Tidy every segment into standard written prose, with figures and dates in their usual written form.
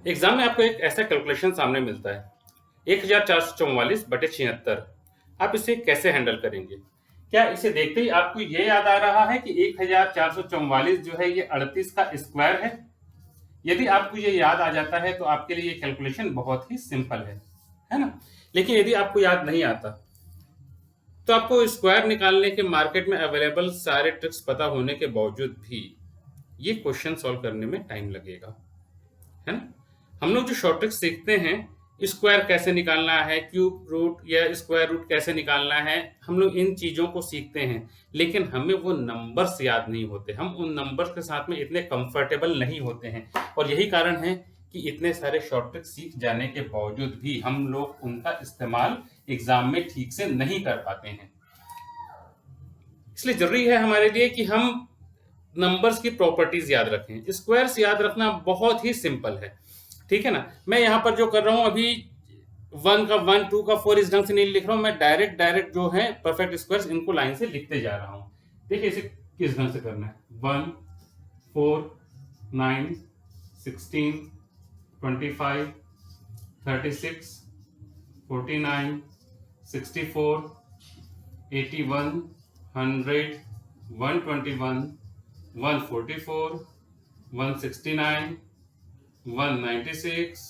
Exam में आपको एक ऐसा कैलकुलेशन सामने मिलता है 1444/76। आप इसे कैसे हैंडल करेंगे? क्या इसे देखते ही आपको ये याद आ रहा है कि 1444 जो है ये 38 का स्क्वायर है? यदि आपको ये याद आ जाता है तो आपके लिए ये कैलकुलेशन बहुत ही सिंपल है ना? लेकिन यदि आपको याद नहीं आता तो आपको स्क्वायर निकालने के मार्केट में अवेलेबल सारे ट्रिक्स पता होने के बावजूद भी ये क्वेश्चन सॉल्व करने में टाइम लगेगा, है ना? हम लोग जो शॉर्ट ट्रिक्स सीखते हैं, स्क्वायर कैसे निकालना है, क्यूब रूट या स्क्वायर रूट कैसे निकालना है, हम लोग इन चीज़ों को सीखते हैं, लेकिन हमें वो नंबर्स याद नहीं होते। हम उन नंबर्स के साथ में इतने कंफर्टेबल नहीं होते हैं और यही कारण है कि इतने सारे शॉर्ट ट्रिक्स सीख जाने के बावजूद भी हम लोग उनका इस्तेमाल एग्जाम में ठीक से नहीं कर पाते हैं। इसलिए जरूरी है हमारे लिए कि हम नंबर्स की प्रॉपर्टीज याद रखें। स्क्वायर्स याद रखना बहुत ही सिंपल है, ठीक है ना? मैं यहाँ पर जो कर रहा हूँ अभी 1 का 1, 2 का 4 इस ढंग से नहीं लिख रहा हूँ, मैं डायरेक्ट जो है परफेक्ट स्क्वायर्स इनको लाइन से लिखते जा रहा हूँ। देखिए इसे किस ढंग से करना है। 1, 4, 9, 16, 25, 36, 49, 64, 81, 100, 121, 144, 169, 196,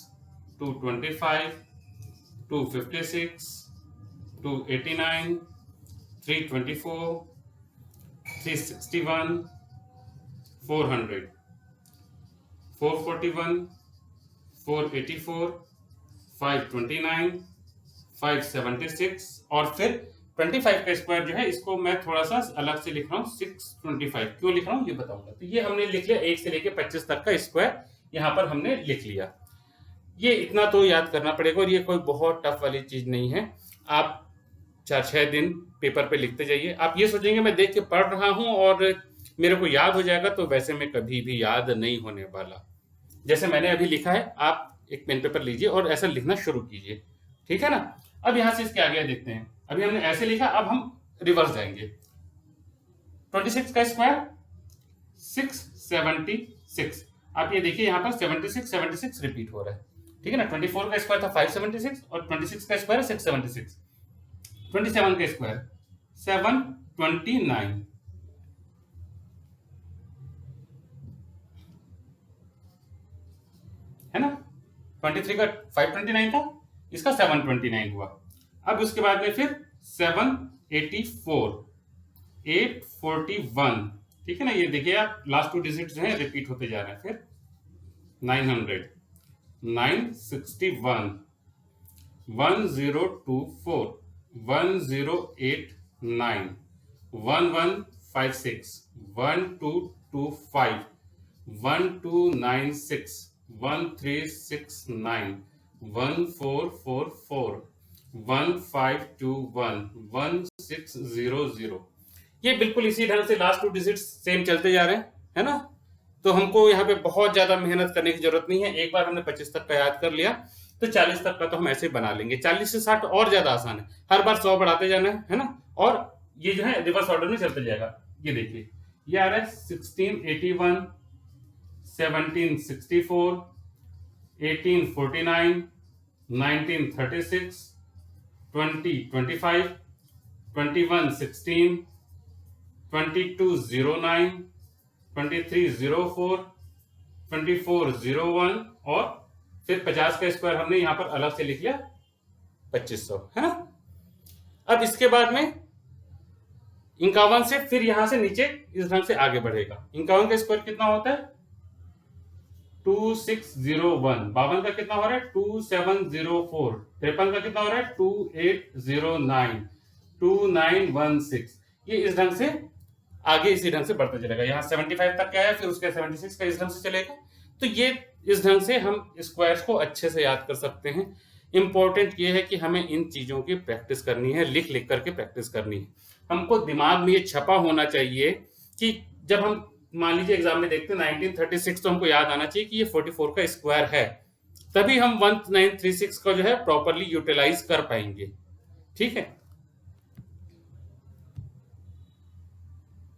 225, 256, 289, 324, 361, 400, 441, 484, 529, 576 और फिर 25 का स्क्वायर जो है इसको मैं थोड़ा सा अलग से लिख रहा हूँ 625। क्यों लिख रहा हूँ ये बताऊंगा। तो ये हमने लिख लिया 1 से लेके 25 तक का स्क्वायर यहाँ पर हमने लिख लिया। ये इतना तो याद करना पड़ेगा और ये कोई बहुत टफ वाली चीज नहीं है। आप 4-6 दिन पेपर पे लिखते जाइए। आप ये सोचेंगे मैं देख के पढ़ रहा हूँ और मेरे को याद हो जाएगा, तो वैसे में कभी भी याद नहीं होने वाला। जैसे मैंने अभी लिखा है, आप एक पेन पेपर लीजिए और ऐसा लिखना शुरू कीजिए, ठीक है ना? अब यहाँ से इसके आगे देखते हैं। अभी हमने ऐसे लिखा, अब हम रिवर्स जाएंगे। 26 का स्क्वायर 676। आप ये देखिए यहाँ पर 76 रिपीट हो रहा है, ठीक है ना? 24 का स्क्वायर था 576 और 26 का स्क्वायर 676। 27 का स्क्वायर 729, है ना? 23 का 529 था, इसका 729 हुआ। अब उसके बाद में फिर 784, 841, ठीक है ना? ये देखिए आप लास्ट 2 डिजिट जो है रिपीट होते जा रहे हैं। फिर 900, 961, 1024, 1089, 1156, 1225, 1296, 1369, 1444, 1521, 1600। ये बिल्कुल इसी ढंग से लास्ट 2 डिजिट सेम चलते जा रहे हैं, है ना? तो हमको यहाँ पे बहुत ज्यादा मेहनत करने की जरूरत नहीं है। एक बार हमने 25 तक का याद कर लिया तो 40 तक का तो हम ऐसे बना लेंगे। 40 से 60 और ज्यादा आसान है, हर बार 100 बढ़ाते जाना है ना? और ये जो है रिवर्स ऑर्डर में चलते जाएगा। ये देखिए ये आ रहा है 1681, 1764, 1849, 1936, 2025, 2116, 2209, 2304, 2401 और फिर 50 का स्क्वायर हमने यहां पर अलग से लिख लिया 2500, है ना? अब इसके बाद में 51 से फिर यहां से नीचे इस ढंग से आगे बढ़ेगा। 51 का स्क्वायर कितना होता है 2601। 52 का कितना हो रहा है 2704। 53 का कितना हो रहा है 2809, 2916। ये इस ढंग से आगे इसी ढंग से बढ़ता चलेगा। यहाँ 75 तक क्या है, फिर उसके 76 का इस ढंग से चलेगा। तो ये इस ढंग से हम स्क्वायर्स को अच्छे से याद कर सकते हैं। इंपॉर्टेंट ये है कि हमें इन चीजों की प्रैक्टिस करनी है, लिख लिख करके प्रैक्टिस करनी है। हमको दिमाग में ये छपा होना चाहिए कि जब हम मान लीजिए एग्जाम में देखते हैं 1936, तो हमको याद आना चाहिए कि ये 44 का स्क्वायर है, तभी हम 1936 का जो है प्रॉपरली यूटिलाइज कर पाएंगे, ठीक है?